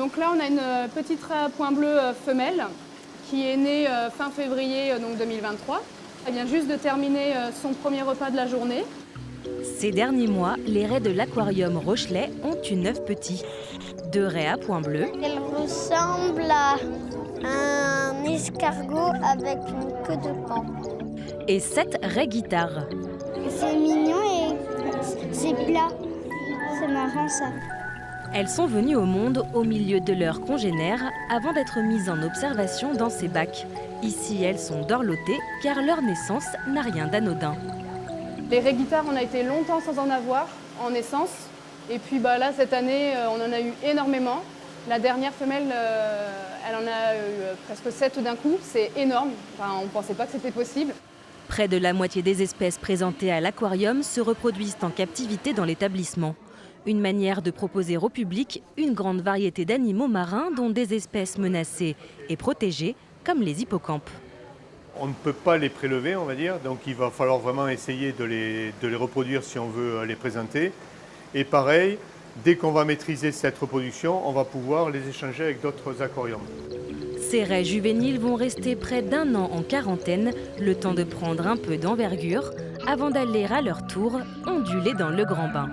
Donc là, on a une petite raie à points bleus femelle qui est née fin février 2023. Elle vient juste de terminer son premier repas de la journée. Ces derniers mois, les raies de l'aquarium Rochelet ont eu 9 petits. 2 raies à points bleus. Elle ressemble à un escargot avec une queue de paon. Et 7 raies guitares. C'est mignon et c'est plat. C'est marrant ça. Elles sont venues au monde au milieu de leurs congénères avant d'être mises en observation dans ces bacs. Ici, elles sont dorlotées car leur naissance n'a rien d'anodin. Les raies guitares, on a été longtemps sans en avoir en naissance. Et puis là, cette année, on en a eu énormément. La dernière femelle, elle en a eu presque 7 d'un coup. C'est énorme. Enfin, on ne pensait pas que c'était possible. Près de la moitié des espèces présentées à l'aquarium se reproduisent en captivité dans l'établissement. Une manière de proposer au public une grande variété d'animaux marins, dont des espèces menacées et protégées, comme les hippocampes. On ne peut pas les prélever, on va dire, donc il va falloir vraiment essayer de les reproduire si on veut les présenter. Et pareil, dès qu'on va maîtriser cette reproduction, on va pouvoir les échanger avec d'autres aquariums. Ces raies juvéniles vont rester près d'1 an en quarantaine, le temps de prendre un peu d'envergure, avant d'aller à leur tour onduler dans le grand bain.